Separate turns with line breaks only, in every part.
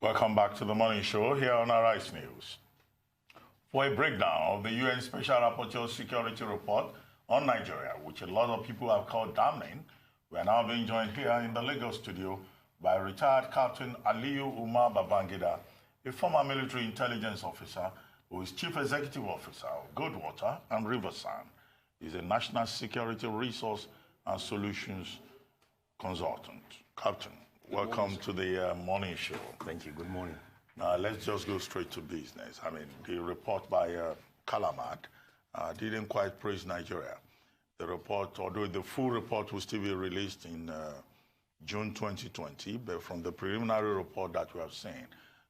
Welcome back to the morning show here on Arise News. For a breakdown of the UN Special Rapporteur Security Report on Nigeria, which a lot of people have called damning, we are now being joined here in the Lagos studio by retired Captain Aliyu Umar Babangida, a former military intelligence officer who is Chief Executive Officer of Goldwater and Riverside. He's a National Security Resource and Solutions Consultant. Captain, welcome to the morning show.
Thank you. Good morning.
Now, let's just go straight to business. I mean, the report by Calamad didn't quite praise Nigeria. The report, although the full report will still be released in June 2020, but from the preliminary report that we have seen,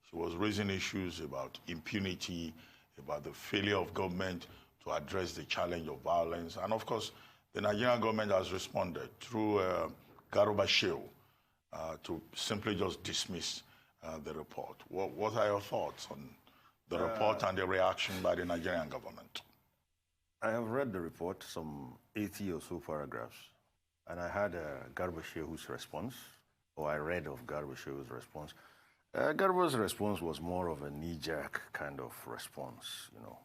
she was raising issues about impunity, about the failure of government to address the challenge of violence. And of course, the Nigerian government has responded through Garuba Shehu to simply just dismiss the report. What are your thoughts on the report and the reaction by the Nigerian government?
I have read the report, some 80 or so paragraphs, and I had Garuba Shehu's response, or I read of Garuba Shehu's response. Garuba's response was more of a knee-jerk kind of response, you know.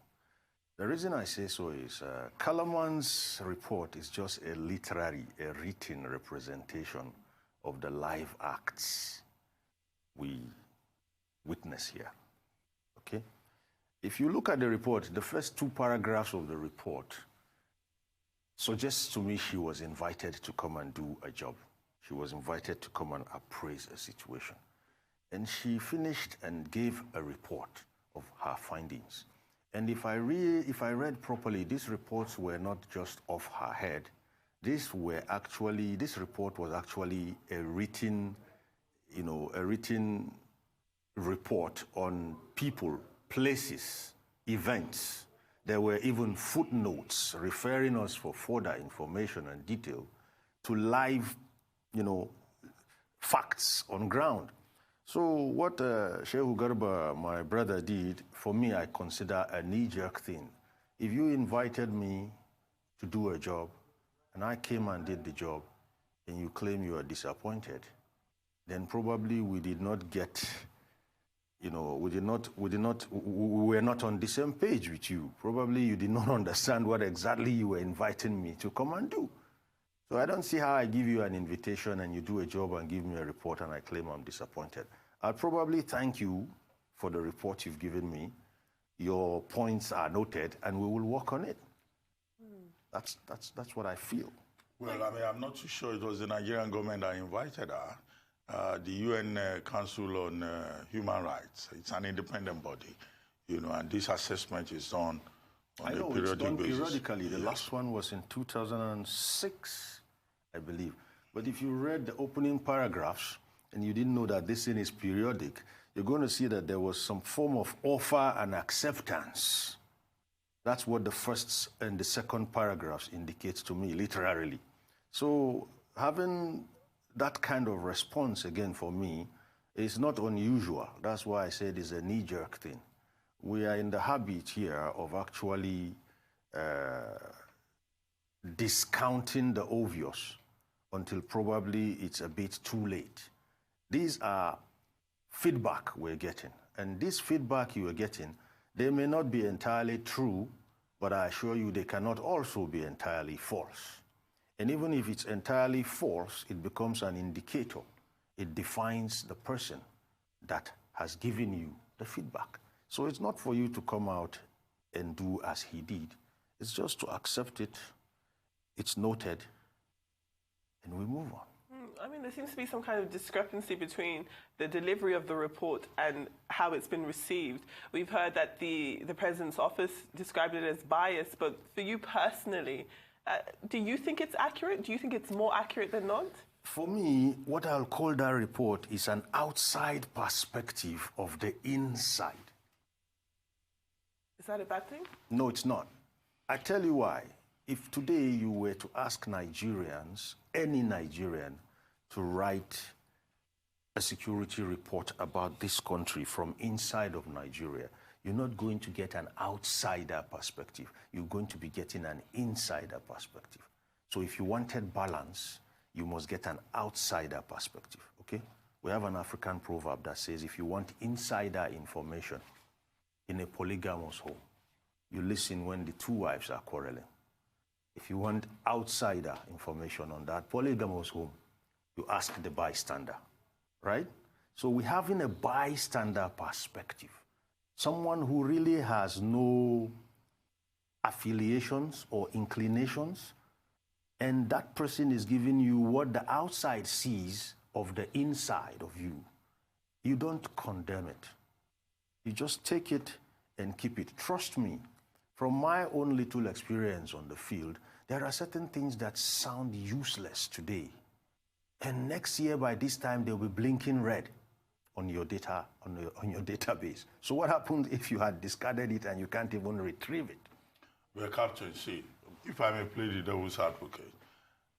The reason I say so is Kalaman's report is just a literary, a written representation of the live acts we witness here, okay? If you look at the report, the first two paragraphs of the report suggests to me she was invited to come and do a job. She was invited to come and appraise a situation. And she finished and gave a report of her findings. And if I read properly, these reports were not just off her head. This report was actually a written, a written report on people, places, events. There were even footnotes referring us for further information and detail to live, facts on ground. So what Shehu Garba, my brother, did, for me, I consider a knee-jerk thing. If you invited me to do a job, and I came and did the job, and you claim you are disappointed, then probably we did not get, we were not on the same page with you. Probably you did not understand what exactly you were inviting me to come and do. So I don't see how I give you an invitation and you do a job and give me a report and I claim I'm disappointed. I'll probably thank you for the report you've given me. Your points are noted and we will work on it. That's what I feel.
Well, I mean, I'm not too sure it was the Nigerian government that invited her. The UN Council on Human Rights, it's an independent body, and this assessment is done on a periodic basis.
It's done periodically. The last one was in 2006, I believe. But if you read the opening paragraphs and you didn't know that this thing is periodic, you're going to see that there was some form of offer and acceptance. That's what the first and the second paragraphs indicates to me, literally. So having that kind of response, again, for me, is not unusual. That's why I said it's a knee-jerk thing. We are in the habit here of actually discounting the obvious until probably it's a bit too late. These are feedback we're getting. And this feedback you are getting, they may not be entirely true, but I assure you they cannot also be entirely false. And even if it's entirely false, it becomes an indicator. It defines the person that has given you the feedback. So it's not for you to come out and do as he did. It's just to accept it, it's noted, and we move on.
I mean, there seems to be some kind of discrepancy between the delivery of the report and how it's been received. We've heard that the President's office described it as biased, but for you personally, do you think it's accurate? Do you think it's more accurate than not?
For me, what I'll call that report is an outside perspective of the inside.
Is that a bad thing?
No, it's not. I tell you why. If today you were to ask Nigerians, any Nigerian, to write a security report about this country from inside of Nigeria, you're not going to get an outsider perspective. You're going to be getting an insider perspective. So if you wanted balance, you must get an outsider perspective, okay? We have an African proverb that says, if you want insider information in a polygamous home, you listen when the two wives are quarreling. If you want outsider information on that polygamous home, you ask the bystander, right? So we're having a bystander perspective. Someone who really has no affiliations or inclinations, and that person is giving you what the outside sees of the inside of you. You don't condemn it. You just take it and keep it. Trust me, from my own little experience on the field, there are certain things that sound useless today. And next year, by this time, they'll be blinking red on your data, on your database. So what happens if you had discarded it and you can't even retrieve it?
Well, Captain, see, if I may play the devil's advocate,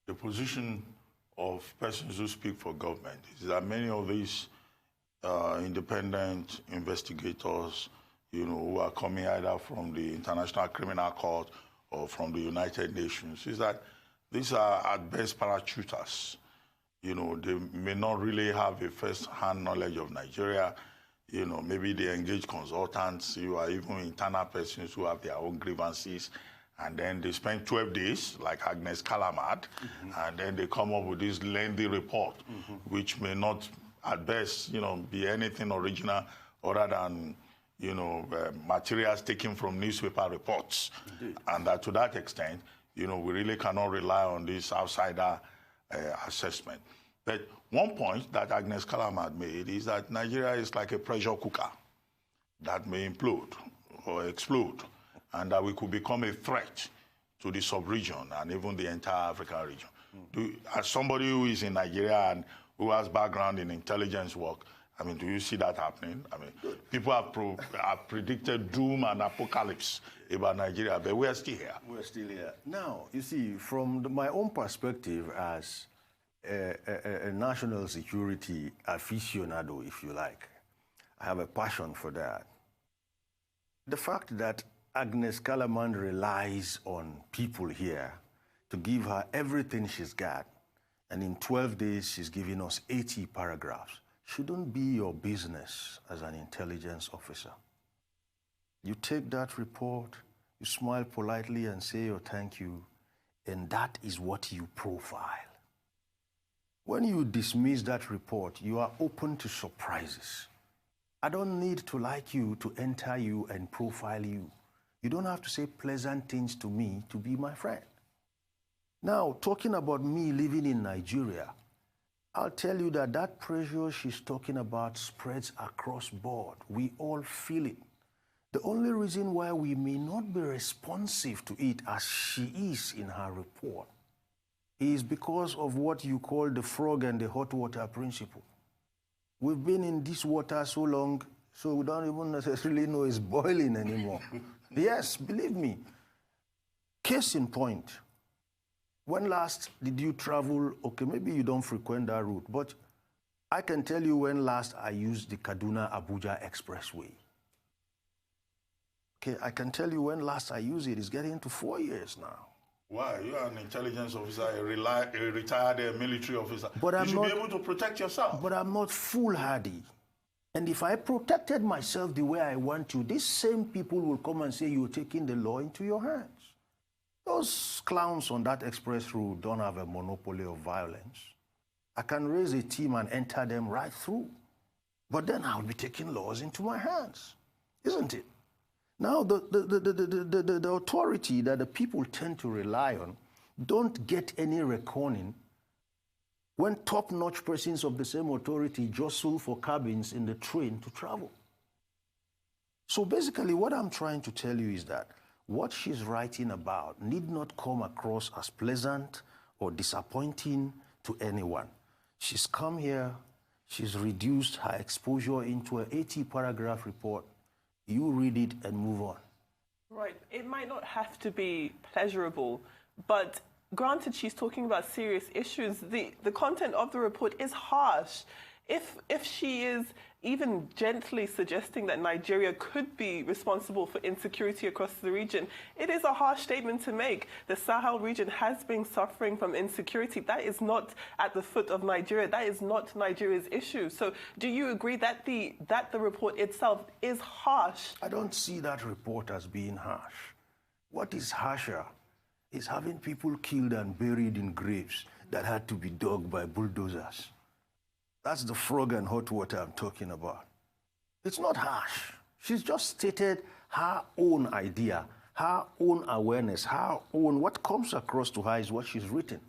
the position of persons who speak for government is that many of these independent investigators, who are coming either from the International Criminal Court or from the United Nations, is that these are at best parachuters. They may not really have a first-hand knowledge of Nigeria. Maybe they engage consultants who are even internal persons who have their own grievances. And then they spend 12 days, like Agnes Callamard, and then they come up with this lengthy report, which may not, at best, be anything original other than, materials taken from newspaper reports. Indeed. And that to that extent, we really cannot rely on this outsider assessment. But one point that Agnes Callamard made is that Nigeria is like a pressure cooker that may implode or explode, and that we could become a threat to the sub-region and even the entire African region. As somebody who is in Nigeria and who has background in intelligence work, do you see that happening? People have predicted doom and apocalypse about Nigeria, but we're still here.
We're still here. Now, you see, from my own perspective as a national security aficionado, if you like, I have a passion for that. The fact that Agnes Callamard relies on people here to give her everything she's got, and in 12 days she's giving us 80 paragraphs, shouldn't be your business as an intelligence officer. You take that report, you smile politely and say your thank you, and that is what you profile. When you dismiss that report, you are open to surprises. I don't need to like you to enter you and profile you. You don't have to say pleasant things to me to be my friend. Now, talking about me living in Nigeria, I'll tell you that that pressure she's talking about spreads across board. We all feel it. The only reason why we may not be responsive to it as she is in her report is because of what you call the frog and the hot water principle. We've been in this water so long, so we don't even necessarily know it's boiling anymore. Yes, believe me. Case in point, when last did you travel? Okay, maybe you don't frequent that route, but I can tell you when last I used the Kaduna-Abuja Expressway. Okay, I can tell you when last I used it. It's getting to 4 years now.
Why? You are an intelligence officer, a retired military officer.
But
you should be able to protect yourself.
But I'm not foolhardy. And if I protected myself the way I want to, these same people will come and say you're taking the law into your hands. Those clowns on that express route don't have a monopoly of violence. I can raise a team and enter them right through. But then I'll be taking laws into my hands, isn't it? Now, the authority that the people tend to rely on don't get any reckoning when top-notch persons of the same authority jostle for cabins in the train to travel. So basically, what I'm trying to tell you is that what she's writing about need not come across as pleasant or disappointing to anyone. She's come here, she's reduced her exposure into an 80-paragraph report. You read it and move on.
Right. It might not have to be pleasurable, but granted she's talking about serious issues, the content of the report is harsh. If she is even gently suggesting that Nigeria could be responsible for insecurity across the region. It is a harsh statement to make. The Sahel region has been suffering from insecurity. That is not at the foot of Nigeria. That is not Nigeria's issue. So do you agree that the report itself is harsh?
I don't see that report as being harsh. What is harsher is having people killed and buried in graves that had to be dug by bulldozers. That's the frog and hot water I'm talking about. It's not harsh. She's just stated her own idea, her own awareness, her own, what comes across to her is what she's written.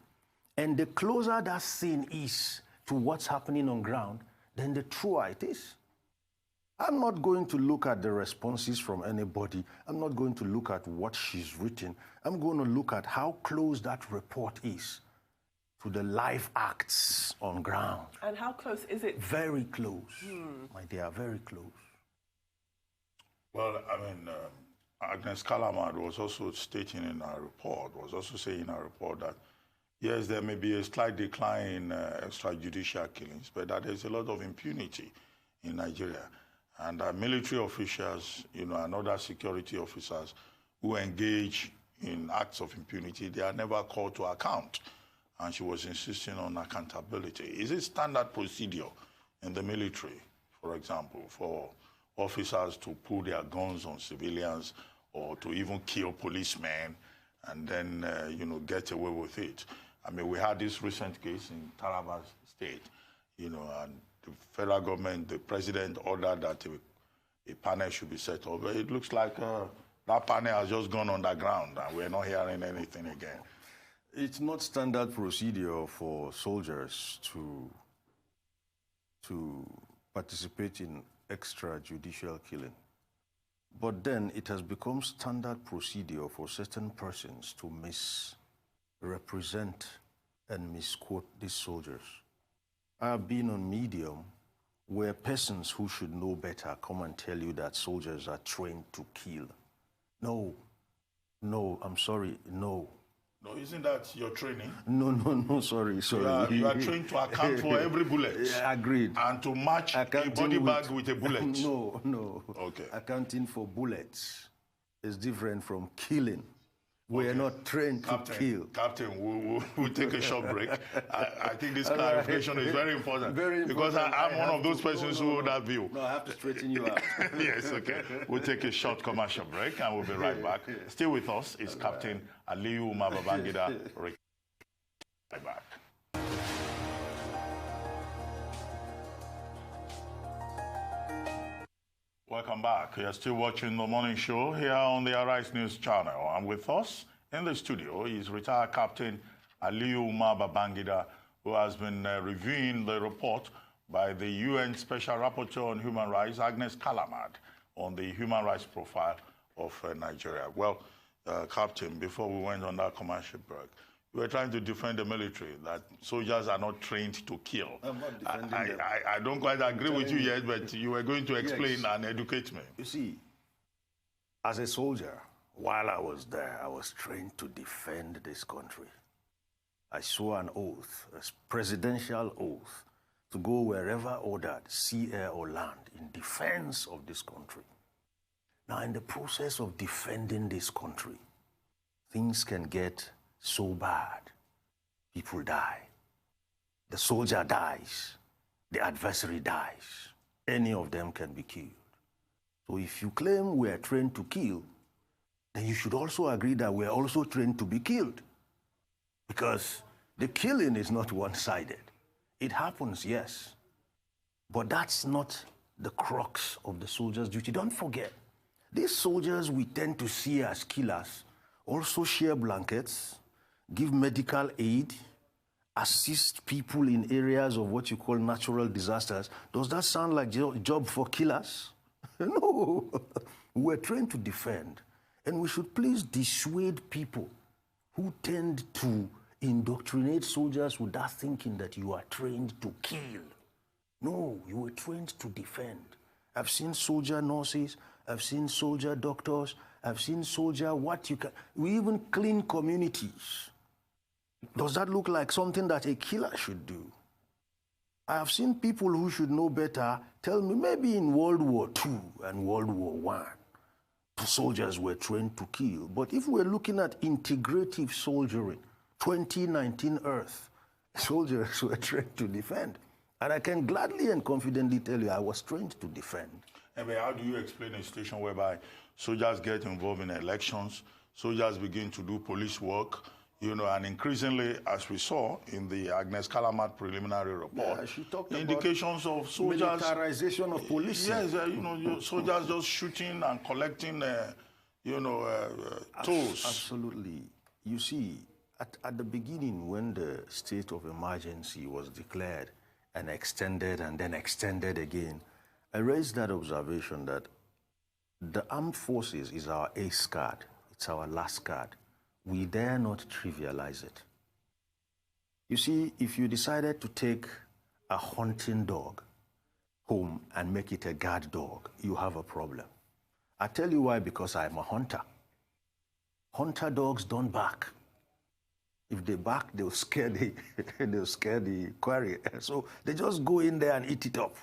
And the closer that scene is to what's happening on ground, then the truer it is. I'm not going to look at the responses from anybody. I'm not going to look at what she's written. I'm going to look at how close that report is to the live acts on ground.
And how close is it?
Very close, my dear, very close.
Well, I mean, Agnes Callamard was also stating in her report, was also saying in her report that, yes, there may be a slight decline in extrajudicial killings, but that there's a lot of impunity in Nigeria. And military officials, and other security officers who engage in acts of impunity, they are never called to account. And she was insisting on accountability. Is it standard procedure in the military, for example, for officers to pull their guns on civilians or to even kill policemen and then, get away with it? I mean, we had this recent case in Taraba State, and the federal government, the president ordered that a panel should be set up. But it looks like that panel has just gone underground and we're not hearing anything again.
It's not standard procedure for soldiers to participate in extrajudicial killing. But then it has become standard procedure for certain persons to misrepresent and misquote these soldiers. I have been on Medium where persons who should know better come and tell you that soldiers are trained to kill. No, I'm sorry, no.
No, isn't that your training?
No, sorry.
You are trained to account for every bullet.
Yeah, agreed.
And to match a body bag with a bullet.
No.
Okay.
Accounting for bullets is different from killing. We are not trained to kill.
Captain, we'll take a short break. I think this clarification is very important. Because I'm one of those persons who hold that view.
No, I have to straighten you out.
Yes, okay. We'll take a short commercial break and we'll be right back. Still with us is Captain Aliyu Babangida. Right back. Welcome back. You're still watching The Morning Show here on the Arise News channel. And with us in the studio is retired Captain Aliyu Babangida, who has been reviewing the report by the UN Special Rapporteur on Human Rights, Agnes Callamard, on the human rights profile of Nigeria. Well, Captain, before we went on that commercial break, you were trying to defend the military, that soldiers are not trained to kill.
I'm not defending them.
I don't quite agree with you yet, but you were going to explain and educate me.
You see, as a soldier, while I was there, I was trained to defend this country. I swore an oath, a presidential oath, to go wherever ordered, sea, air, or land, in defense of this country. Now, in the process of defending this country, things can get so bad. People die. The soldier dies. The adversary dies. Any of them can be killed. So if you claim we are trained to kill, then you should also agree that we are also trained to be killed. Because the killing is not one-sided. It happens, yes. But that's not the crux of the soldier's duty. Don't forget, these soldiers we tend to see as killers also share blankets, give medical aid, assist people in areas of what you call natural disasters. Does that sound like a job for killers? No. We're trained to defend. And we should please dissuade people who tend to indoctrinate soldiers with that thinking that you are trained to kill. No, you were trained to defend. I've seen soldier nurses, I've seen soldier doctors, I've seen soldier we even clean communities. Does that look like something that a killer should do? I have seen people who should know better tell me maybe in World War II and World War I, the soldiers were trained to kill. But if we're looking at integrative soldiering, 2019 Earth, soldiers were trained to defend. And I can gladly and confidently tell you I was trained to defend.
I mean, how do you explain a situation whereby soldiers get involved in elections, soldiers begin to do police work, you know, and increasingly, as we saw in the Agnes Calamat preliminary report,
yeah, she talked
indications
about
of soldiers...
militarization of police.
Yes, you know, soldiers just shooting and collecting, you know, tolls.
Absolutely. You see, at the beginning, when the state of emergency was declared and then extended again, I raised that observation that the armed forces is our ace card. It's our last card. We dare not trivialize it. You see, if you decided to take a hunting dog home and make it a guard dog, you have a problem. I tell you why, because I'm a hunter. Hunter dogs don't bark. If they bark, they'll scare the quarry. So they just go in there and eat it up,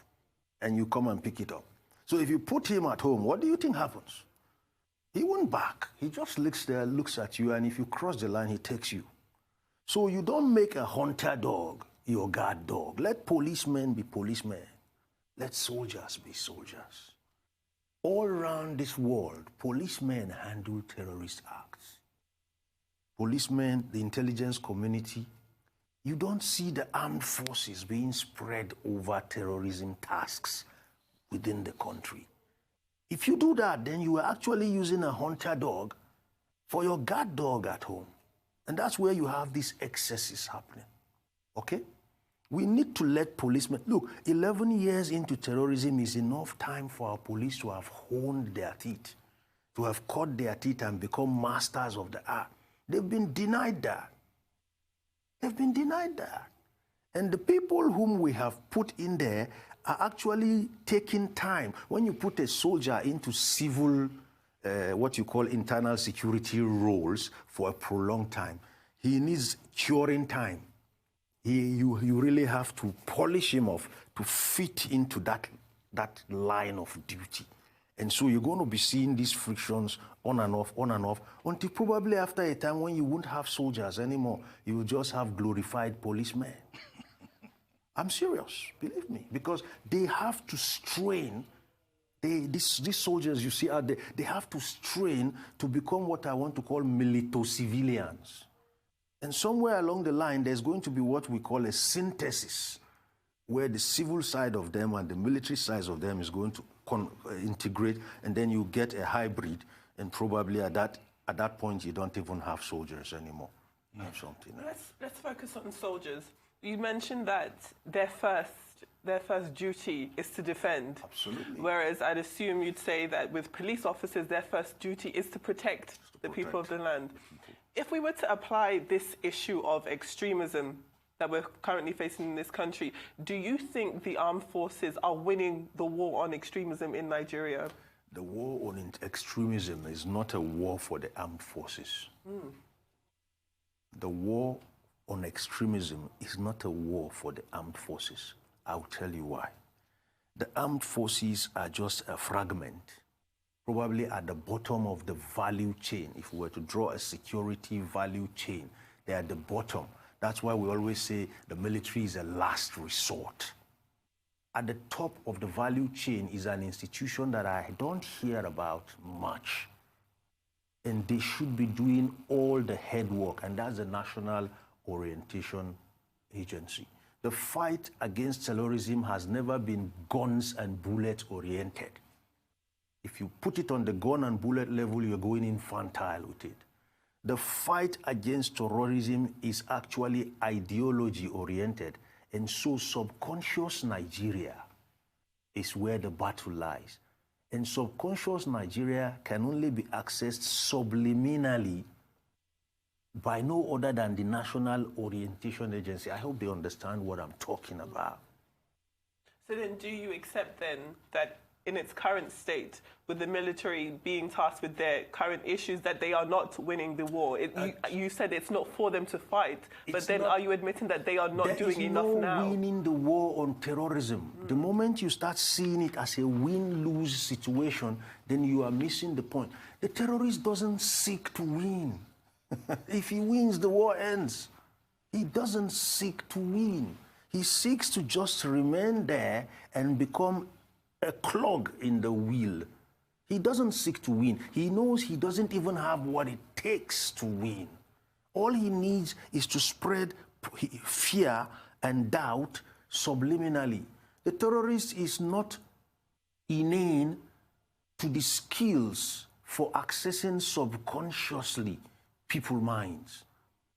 and you come and pick it up. So if you put him at home, what do you think happens? He won't bark. He just looks there, looks at you, and if you cross the line, he takes you. So you don't make a hunter dog your guard dog. Let policemen be policemen. Let soldiers be soldiers. All around this world, policemen handle terrorist acts. Policemen, the intelligence community, you don't see the armed forces being spread over terrorism tasks within the country. If you do that, then you are actually using a hunter dog for your guard dog at home. And that's where you have these excesses happening, okay? We need to let policemen, look, 11 years into terrorism is enough time for our police to have honed their teeth, to have cut their teeth and become masters of the art. They've been denied that. They've been denied that. And the people whom we have put in there are actually taking time. When you put a soldier into civil, what you call internal security roles for a prolonged time, he needs curing time. You really have to polish him off to fit into that line of duty. And so you're going to be seeing these frictions on and off, until probably after a time when you won't have soldiers anymore, you will just have glorified policemen. I'm serious, believe me, because they have to strain. These soldiers you see out there, they have to strain to become what I want to call milito-civilians. And somewhere along the line, there's going to be what we call a synthesis, where the civil side of them and the military side of them is going to integrate, and then you get a hybrid, and probably at that point, you don't even have soldiers anymore. You have something else.
Let's focus on soldiers. You mentioned that their first duty is to defend.
Absolutely.
Whereas I'd assume you'd say that with police officers, their first duty is to protect the people of the land. If we were to apply this issue of extremism that we're currently facing in this country, do you think the armed forces are winning the war on extremism in Nigeria?
The war on extremism is not a war for the armed forces. The war on extremism is not a war for the armed forces. I'll tell you why. The armed forces are just a fragment, probably at the bottom of the value chain. If we were to draw a security value chain, they're at the bottom. That's why we always say the military is a last resort. At the top of the value chain is an institution that I don't hear about much. And they should be doing all the head work, and that's the National Orientation Agency. The fight against terrorism has never been guns and bullets oriented. If you put it on the gun and bullet level, you're going infantile with it. The fight against terrorism is actually ideology oriented, and so subconscious Nigeria is where the battle lies. And subconscious Nigeria can only be accessed subliminally by no other than the National Orientation Agency. I hope they understand what I'm talking about.
So then do you accept then that in its current state, with the military being tasked with their current issues, that they are not winning the war? You said it's not for them to fight, but then are you admitting that they are not doing enough now?
There is no winning the war on terrorism. The moment you start seeing it as a win-lose situation, then you are missing the point. The terrorist doesn't seek to win. If he wins, the war ends. He doesn't seek to win. He seeks to just remain there and become a clog in the wheel. He doesn't seek to win. He knows he doesn't even have what it takes to win. All he needs is to spread fear and doubt subliminally. The terrorist is not inane to the skills for accessing subconsciously people's minds.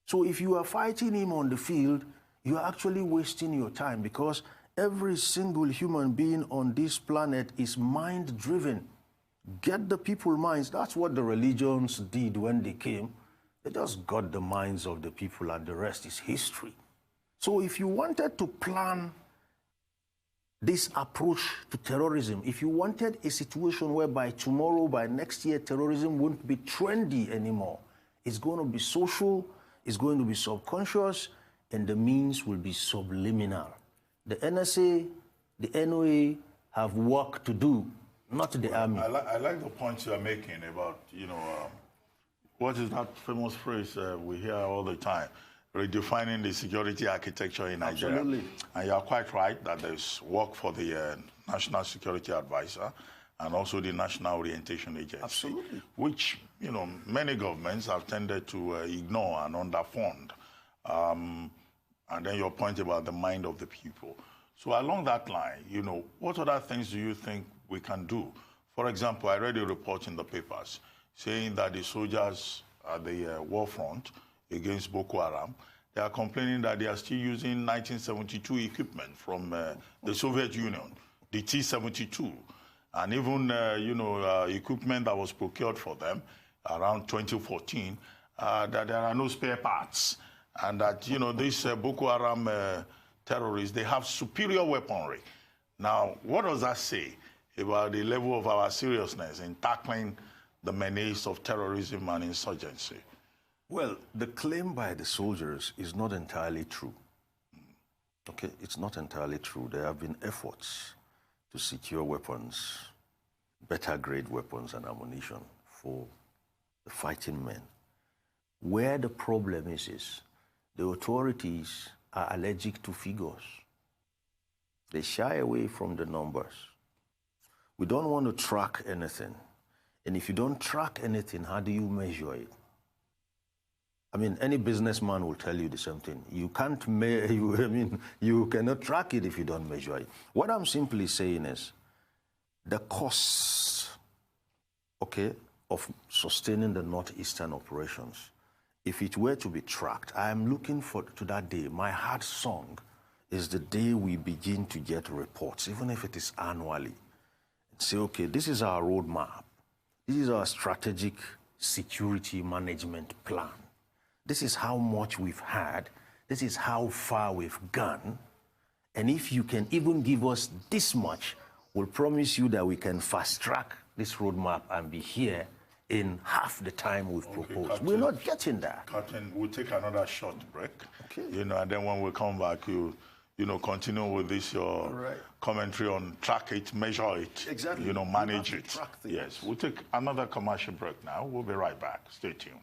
So if you are fighting him on the field, you are actually wasting your time, because every single human being on this planet is mind-driven. Get the people's minds. That's what the religions did when they came. They just got the minds of the people, and the rest is history. So if you wanted to plan this approach to terrorism, if you wanted a situation whereby tomorrow, by next year, terrorism won't be trendy anymore, it's going to be social, it's going to be subconscious, and the means will be subliminal. The NSA, the NOA have work to do, not the army.
I like the point you are making about, what is that famous phrase we hear all the time? Redefining the security architecture in Nigeria.
Absolutely.
And you are quite right that there's work for the National Security Advisor and also the National Orientation Agency.
Absolutely.
Which, many governments have tended to ignore and underfund. And then your point about the mind of the people. So along that line, what other things do you think we can do? For example, I read a report in the papers saying that the soldiers at the war front against Boko Haram, they are complaining that they are still using 1972 equipment from the Soviet Union, the T-72, and even, equipment that was procured for them around 2014, that there are no spare parts. And that, these Boko Haram terrorists, they have superior weaponry. Now, what does that say about the level of our seriousness in tackling the menace of terrorism and insurgency?
Well, the claim by the soldiers is not entirely true. Okay, it's not entirely true. There have been efforts to secure weapons, better grade weapons and ammunition for the fighting men. Where the problem is the authorities are allergic to figures. They shy away from the numbers. We don't want to track anything. And if you don't track anything, how do you measure it? I mean, any businessman will tell you the same thing. You can't you cannot track it if you don't measure it. What I'm simply saying is the costs, of sustaining the northeastern operations, if it were to be tracked, I am looking to that day. My heart song is the day we begin to get reports, even if it is annually, and say, okay, this is our roadmap. This is our strategic security management plan. This is how much we've had. This is how far we've gone. And if you can even give us this much, we'll promise you that we can fast track this roadmap and be here in half the time we've proposed. Captain, we're not getting that.
Captain, we'll take another short break.
Okay.
And then when we come back, you continue with this, your commentary on track it, measure it,
exactly.
Manage it. Yes, we'll take another commercial break now. We'll be right back. Stay tuned.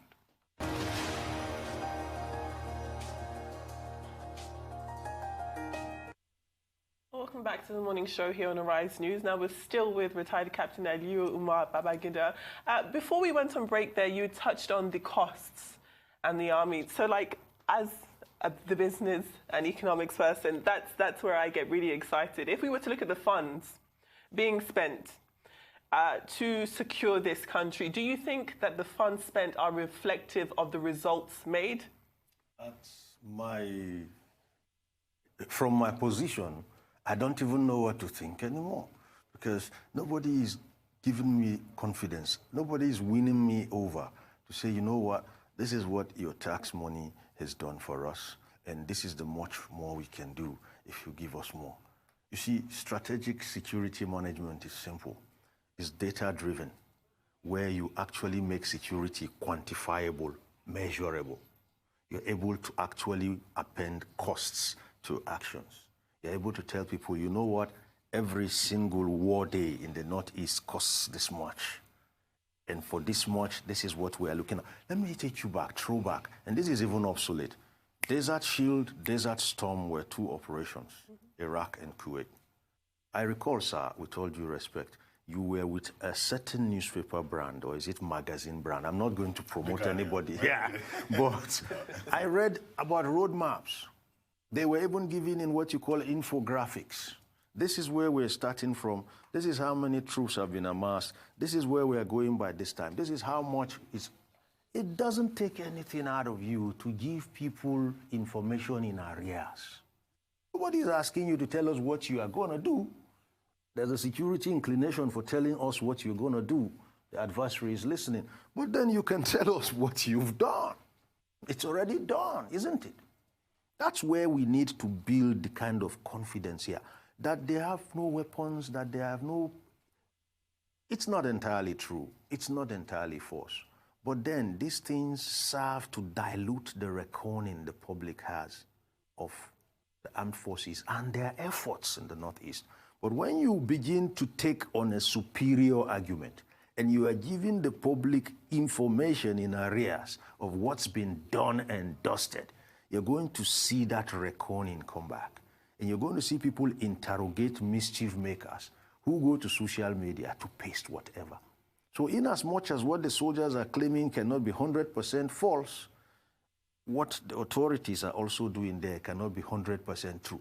Welcome back to the morning show here on Arise News. Now we're still with retired Captain Aliyu Umar Babangida. Before we went on break there, you touched on the costs and the army. So as the business and economics person, that's where I get really excited. If we were to look at the funds being spent to secure this country, do you think that the funds spent are reflective of the results made?
From my position, I don't even know what to think anymore, because nobody is giving me confidence. Nobody is winning me over to say, you know what, this is what your tax money has done for us, and this is the much more we can do if you give us more. You see, strategic security management is simple. It's data-driven, where you actually make security quantifiable, measurable. You're able to actually append costs to actions. You're able to tell people, you know what, every single war day in the Northeast costs this much. And for this much, this is what we are looking at. Let me take you back, throwback, and this is even obsolete. Desert Shield, Desert Storm were two operations, Iraq and Kuwait. I recall, sir, with all due respect, you were with a certain newspaper brand, or is it magazine brand? I'm not going to promote anybody. Yeah, but I read about roadmaps. They were even given in what you call infographics. This is where we're starting from. This is how many troops have been amassed. This is where we are going by this time. This is how much is. It doesn't take anything out of you to give people information in arrears. Nobody is asking you to tell us what you are going to do. There's a security inclination for telling us what you're going to do. The adversary is listening. But then you can tell us what you've done. It's already done, isn't it? That's where we need to build the kind of confidence here, that they have no weapons, that they have no... It's not entirely true. It's not entirely false. But then these things serve to dilute the reckoning the public has of the armed forces and their efforts in the Northeast. But when you begin to take on a superior argument and you are giving the public information in arrears of what's been done and dusted, you're going to see that reckoning come back. And you're going to see people interrogate mischief makers who go to social media to paste whatever. So in as much as what the soldiers are claiming cannot be 100% false, what the authorities are also doing there cannot be 100% true.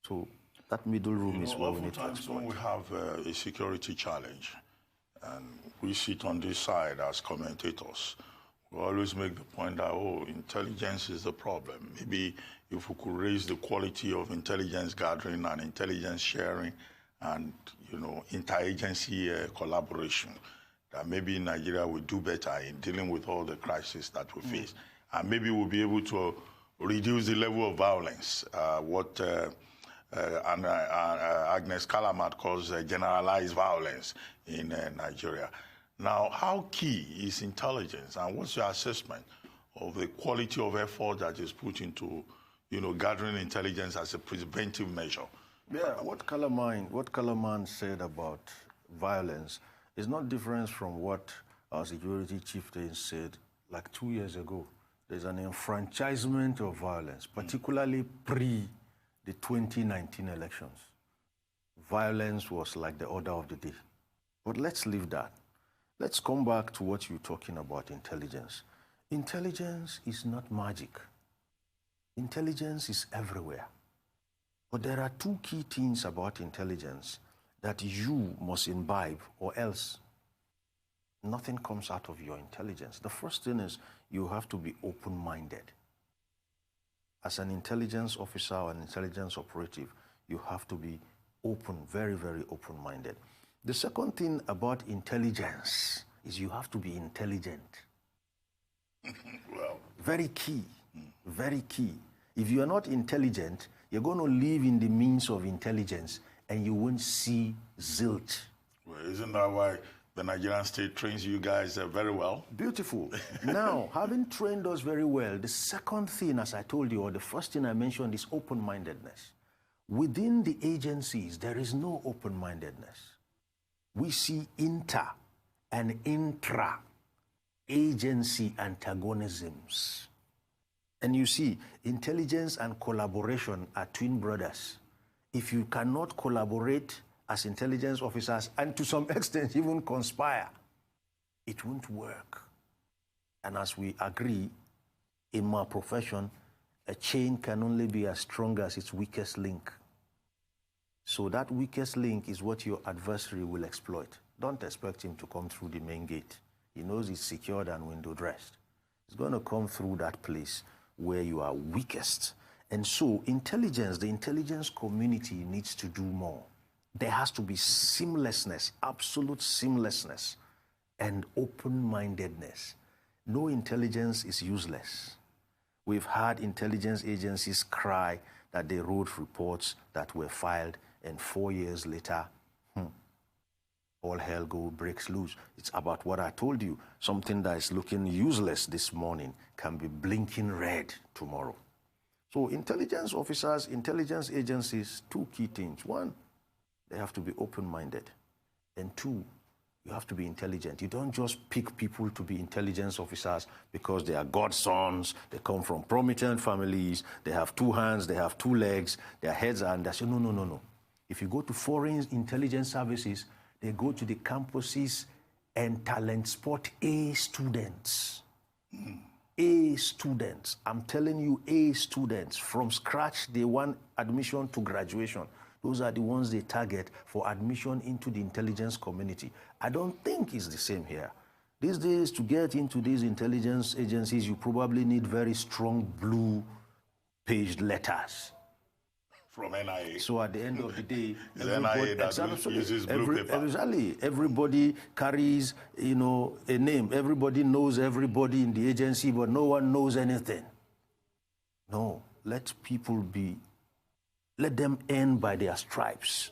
So that middle room is where we need to exploit.
When we have a security challenge, and we sit on this side as commentators, we always make the point that, oh, intelligence is the problem. Maybe if we could raise the quality of intelligence gathering and intelligence sharing and, interagency collaboration, that maybe Nigeria will do better in dealing with all the crises that we face. And maybe we'll be able to reduce the level of violence, Agnes Calamat calls generalized violence in Nigeria. Now, how key is intelligence, and what's your assessment of the quality of effort that is put into, gathering intelligence as a preventive measure?
Yeah, what Kalaman said about violence is not different from what our security chieftain said like 2 years ago. There's an enfranchisement of violence, particularly pre the 2019 elections. Violence was like the order of the day. But let's leave that. Let's come back to what you're talking about, intelligence. Intelligence is not magic. Intelligence is everywhere. But there are two key things about intelligence that you must imbibe, or else nothing comes out of your intelligence. The first thing is you have to be open-minded. As an intelligence officer or an intelligence operative, you have to be open, very, very open-minded. The second thing about intelligence is you have to be intelligent.
Well,
very key, very key. If you are not intelligent, you're going to live in the means of intelligence and you won't see zilch.
Well, isn't that why the Nigerian state trains you guys very well?
Beautiful. Now, having trained us very well, the second thing, as I told you, or the first thing I mentioned, is open-mindedness. Within the agencies, there is no open-mindedness. We see inter and intra-agency antagonisms. And you see, intelligence and collaboration are twin brothers. If you cannot collaborate as intelligence officers, and to some extent even conspire, it won't work. And as we agree, in my profession, a chain can only be as strong as its weakest link. So that weakest link is what your adversary will exploit. Don't expect him to come through the main gate. He knows it's secured and window dressed. He's going to come through that place where you are weakest. And so intelligence, the intelligence community needs to do more. There has to be seamlessness, absolute seamlessness, and open-mindedness. No intelligence is useless. We've had intelligence agencies cry that they wrote reports that were filed, and 4 years later, all hell breaks loose. It's about what I told you. Something that is looking useless this morning can be blinking red tomorrow. So intelligence officers, intelligence agencies, two key things. One, they have to be open-minded. And two, you have to be intelligent. You don't just pick people to be intelligence officers because they are godsons, they come from prominent families, they have two hands, they have two legs, their heads are under. No, no, no, no. If you go to foreign intelligence services, they go to the campuses and talent spot A students. A students. I'm telling you, A students. From scratch, they want admission to graduation. Those are the ones they target for admission into the intelligence community. I don't think it's the same here. These days, to get into these intelligence agencies, you probably need very strong blue-paged letters.
From NIA.
So at the end of the day, everybody carries, a name. Everybody knows everybody in the agency, but no one knows anything. No, let them earn by their stripes.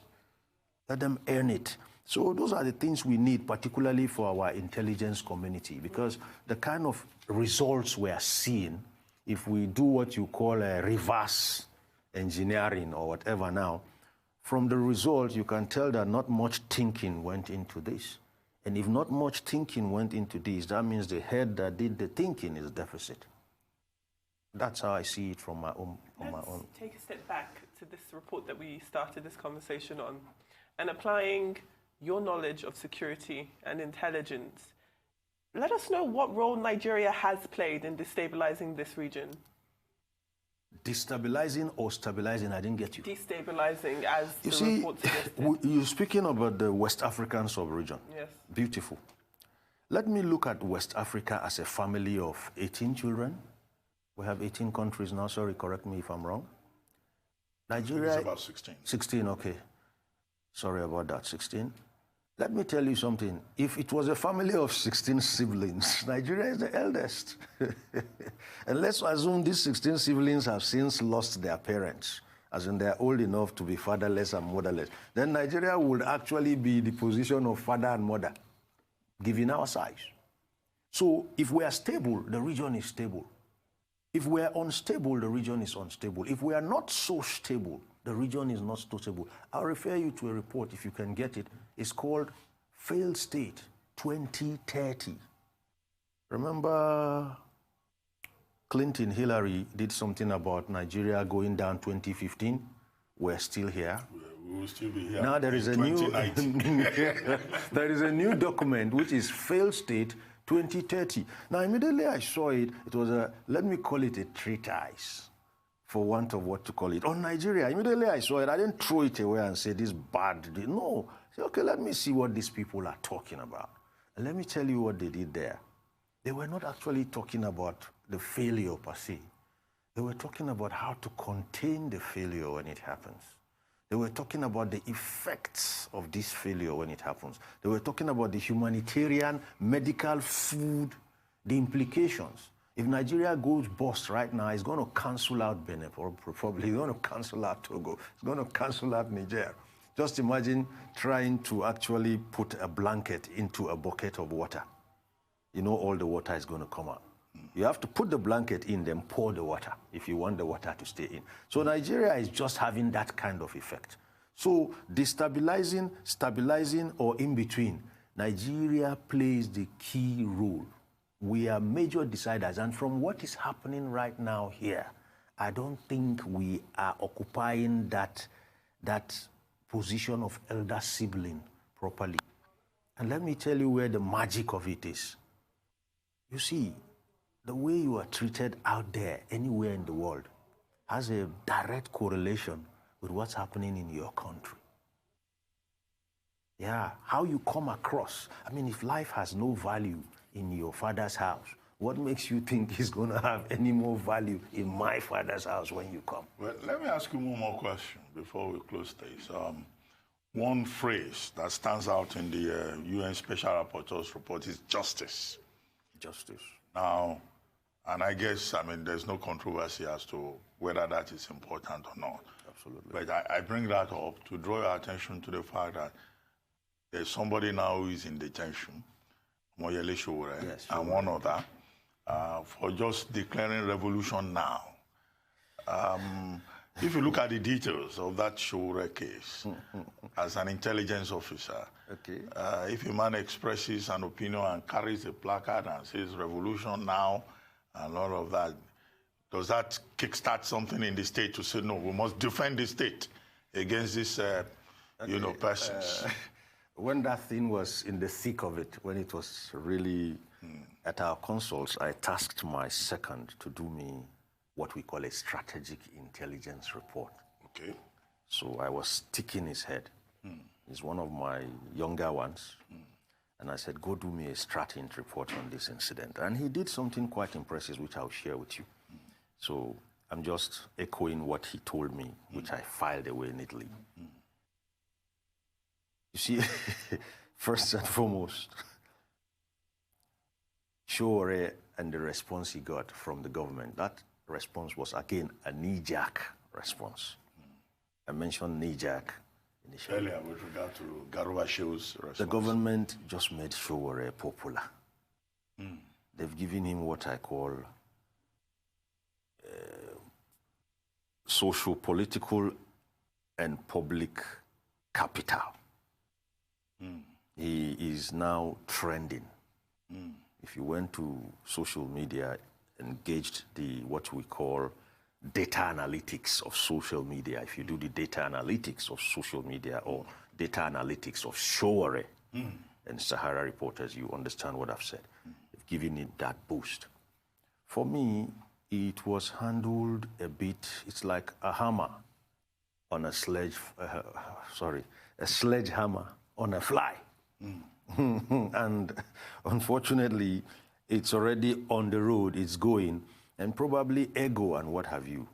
Let them earn it. So those are the things we need, particularly for our intelligence community, because the kind of results we are seeing, if we do what you call a reverse engineering or whatever now, from the result, you can tell that not much thinking went into this. And if not much thinking went into this, that means the head that did the thinking is deficit. That's how I see it from my own.
Let's take a step back to this report that we started this conversation on, and applying your knowledge of security and intelligence. Let us know what role Nigeria has played in destabilizing this region.
Destabilizing or stabilizing? I didn't get you.
Destabilizing, as
you
the
see,
report suggested.
You're speaking about the West African sub-region.
Yes.
Beautiful. Let me look at West Africa as a family of 18 children. We have 18 countries now. Sorry, correct me if I'm wrong. Nigeria...
It's about 16. 16,
okay. Sorry about that, 16. Let me tell you something. If it was a family of 16 siblings, Nigeria is the eldest. And let's assume these 16 siblings have since lost their parents, as in they're old enough to be fatherless and motherless. Then Nigeria would actually be the position of father and mother, given our size. So if we are stable, the region is stable. If we are unstable, the region is unstable. If we are not so stable, the region is not so stable. I'll refer you to a report, if you can get it. It's called Failed State 2030. Remember Clinton, Hillary did something about Nigeria going down 2015? We're still here.
We will still be here.
Now there is a new there is a new document which is Failed State 2030. Now immediately I saw it, it was a, let me call it a treatise, for want of what to call it, on Nigeria. Immediately I saw it, I didn't throw it away and say this bad. No, I said, okay, let me see what these people are talking about. And let me tell you what they did there. They were not actually talking about the failure per se. They were talking about how to contain the failure when it happens. They were talking about the effects of this failure when it happens. They were talking about the humanitarian, medical, food, the implications. If Nigeria goes bust right now, it's going to cancel out Benin, probably. It's going to cancel out Togo. It's going to cancel out Niger. Just imagine trying to actually put a blanket into a bucket of water. You know all the water is going to come out. You have to put the blanket in, then pour the water if you want the water to stay in. So Nigeria is just having that kind of effect. So destabilizing, stabilizing, or in between, Nigeria plays the key role. We are major deciders, and from what is happening right now here, I don't think we are occupying that position of elder sibling properly. And let me tell you where the magic of it is. You see, the way you are treated out there, anywhere in the world, has a direct correlation with what's happening in your country. Yeah, how you come across. I mean, if life has no value in your father's house, what makes you think it's going to have any more value in my father's house when you come?
Well, let me ask you one more question before we close this. One phrase that stands out in the UN Special Rapporteur's report is justice.
Justice.
Now, And I guess, I mean, there's no controversy as to whether that is important or not.
Absolutely.
But I bring that up to draw your attention to the fact that there's somebody now who is in detention, Moyele Sowore,
yes,
and one other, for just declaring revolution now. If you look at the details of that Sowore case, as an intelligence officer,
okay.
If a man expresses an opinion and carries a placard and says revolution now and all of that, does that kickstart something in the state to say, no, we must defend the state against these, persons?
When that thing was in the thick of it, when it was really at our consults, I tasked my second to do me what we call a strategic intelligence report.
Okay.
So I was sticking his head. He's one of my younger ones. And I said, go do me a strat-int report on this incident. And he did something quite impressive, which I'll share with you. So I'm just echoing what he told me, which I filed away neatly. You see, first and foremost, Sowore and the response he got from the government, that response was, again, a knee-jerk response. I mentioned knee-jerk initially.
Earlier, with regard to Garuba Shew's response.
The government just made Sowore popular. They've given him what I call socio-political and public capital. He is now trending. If you went to social media, engaged what we call data analytics of social media, if you do the data analytics of social media or data analytics of Sowore and Sahara reporters, you understand what I've said. They've given it that boost. For me, it was handled a bit, it's like a hammer on a sledgehammer on a fly. And unfortunately, it's already on the road, it's going, and probably ego and what have you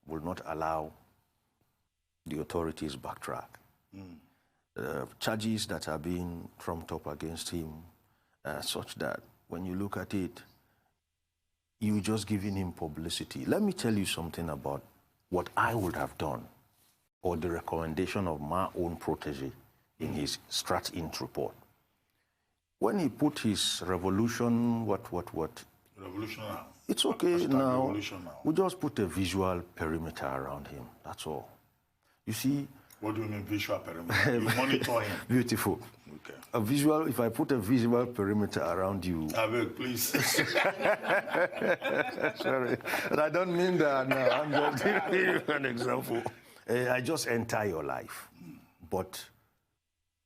will not allow the authorities backtrack. Charges that are being trumped up against him such that when you look at it, you're just giving him publicity. Let me tell you something about what I would have done, or the recommendation of my own protege in his strat-int report. When he put his revolution,
Revolution now.
it's okay now.
Revolution now.
We just put a visual perimeter around him. That's all. You see.
What do you mean visual perimeter? You monitor him.
Beautiful.
Okay.
A visual. If I put a visual perimeter around you.
Abel, please.
Sorry, but I don't mean that. No, I'm just giving you an example. I just enter your life, but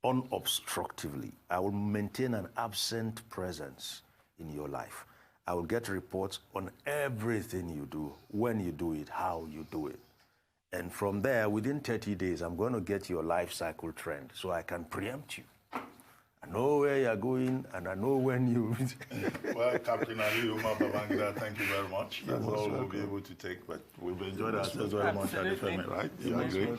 unobstructively. I will maintain an absent presence in your life. I will get reports on everything you do, when you do it, how you do it. And from there, within 30 days, I'm going to get your life cycle trend so I can preempt you. I know where you're going, and I know when you...
Well, Captain Aliyu, thank you very much. That's all we'll be able to take, but we've enjoyed ourselves very much at the family, right? You agree?